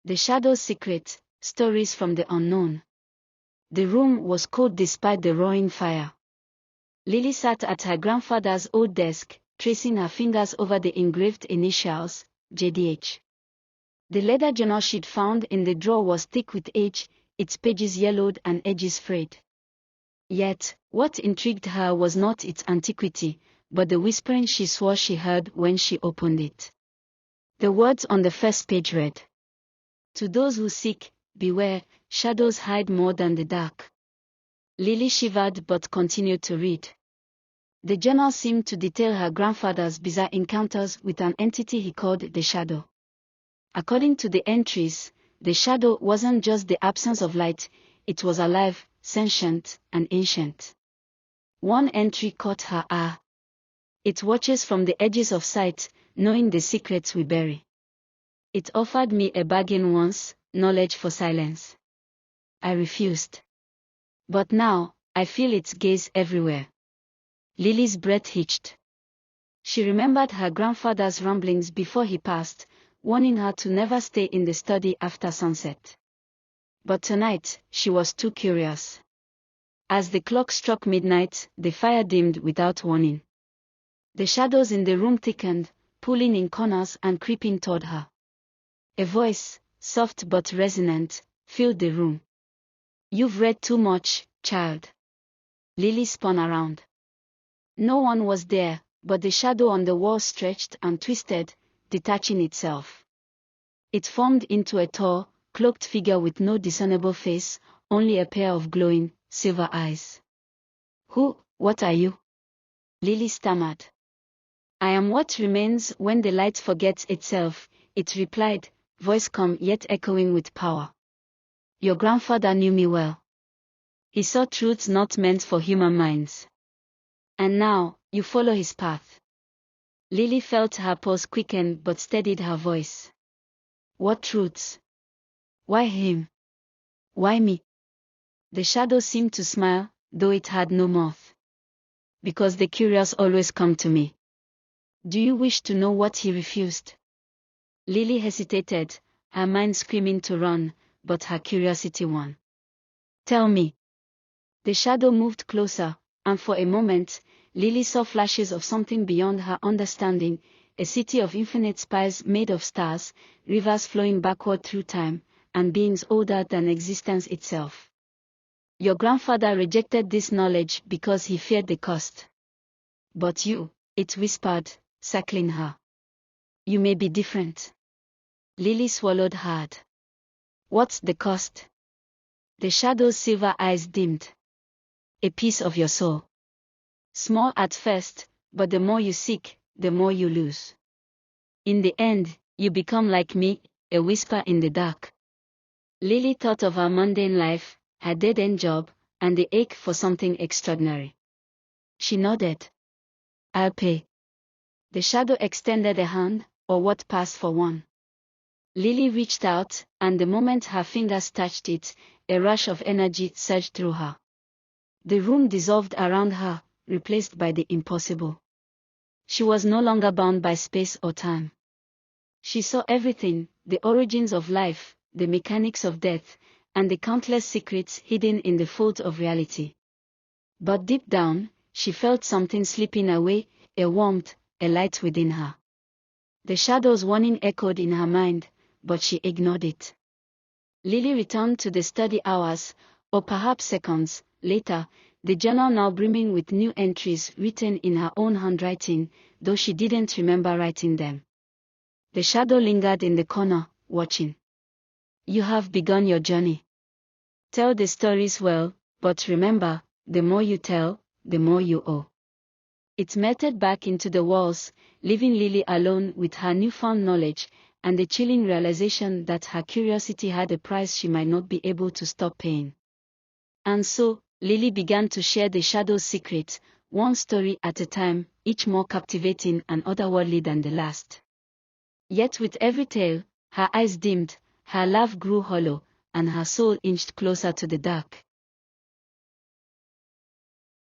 The Shadow's Secret, Stories from the Unknown. The room was cold despite the roaring fire. Lily sat at her grandfather's old desk, tracing her fingers over the engraved initials, JDH. The leather journal she'd found in the drawer was thick with age, its pages yellowed and edges frayed. Yet, what intrigued her was not its antiquity, but the whispering she swore she heard when she opened it. The words on the first page read, "To those who seek, beware, shadows hide more than the dark." Lily shivered but continued to read. The journal seemed to detail her grandfather's bizarre encounters with an entity he called the Shadow. According to the entries, the Shadow wasn't just the absence of light, it was alive, sentient, and ancient. One entry caught her eye. It watches from the edges of sight, knowing the secrets we bury. It offered me a bargain once, knowledge for silence. I refused. But now, I feel its gaze everywhere. Lily's breath hitched. She remembered her grandfather's rumblings before he passed, warning her to never stay in the study after sunset. But tonight, she was too curious. As the clock struck midnight, the fire dimmed without warning. The shadows in the room thickened, pulling in corners and creeping toward her. A voice, soft but resonant, filled the room. "You've read too much, child." Lily spun around. No one was there, but the shadow on the wall stretched and twisted, detaching itself. It formed into a tall, cloaked figure with no discernible face, only a pair of glowing, silver eyes. What are you?" Lily stammered. "I am what remains when the light forgets itself," it replied, voice calm yet echoing with power. "Your grandfather knew me well. He saw truths not meant for human minds. And now, you follow his path." Lily felt her pulse quicken but steadied her voice. "What truths? Why him? Why me?" The shadow seemed to smile, though it had no mouth. "Because the curious always come to me." "Do you wish to know what he refused?" Lily hesitated, her mind screaming to run, but her curiosity won. "Tell me." The shadow moved closer, and for a moment, Lily saw flashes of something beyond her understanding, a city of infinite spires made of stars, rivers flowing backward through time, and beings older than existence itself. "Your grandfather rejected this knowledge because he feared the cost. But you," it whispered, circling her. "You may be different." Lily swallowed hard. "What's the cost?" The shadow's silver eyes dimmed. "A piece of your soul. Small at first, but the more you seek, the more you lose. In the end, you become like me, a whisper in the dark." Lily thought of her mundane life, her dead-end job, and the ache for something extraordinary. She nodded. "I'll pay." The shadow extended a hand, or what passed for one. Lily reached out, and the moment her fingers touched it, a rush of energy surged through her. The room dissolved around her, replaced by the impossible. She was no longer bound by space or time. She saw everything, the origins of life, the mechanics of death, and the countless secrets hidden in the folds of reality. But deep down, she felt something slipping away, a warmth, a light within her. The shadow's warning echoed in her mind, but she ignored it. Lily returned to the study hours, or perhaps seconds, later, the journal now brimming with new entries written in her own handwriting, though she didn't remember writing them. The shadow lingered in the corner, watching. "You have begun your journey. Tell the stories well, but remember, the more you tell, the more you owe." It melted back into the walls, leaving Lily alone with her newfound knowledge, and the chilling realization that her curiosity had a price she might not be able to stop paying. And so, Lily began to share the shadow's secret, one story at a time, each more captivating and otherworldly than the last. Yet with every tale, her eyes dimmed, her laugh grew hollow, and her soul inched closer to the dark.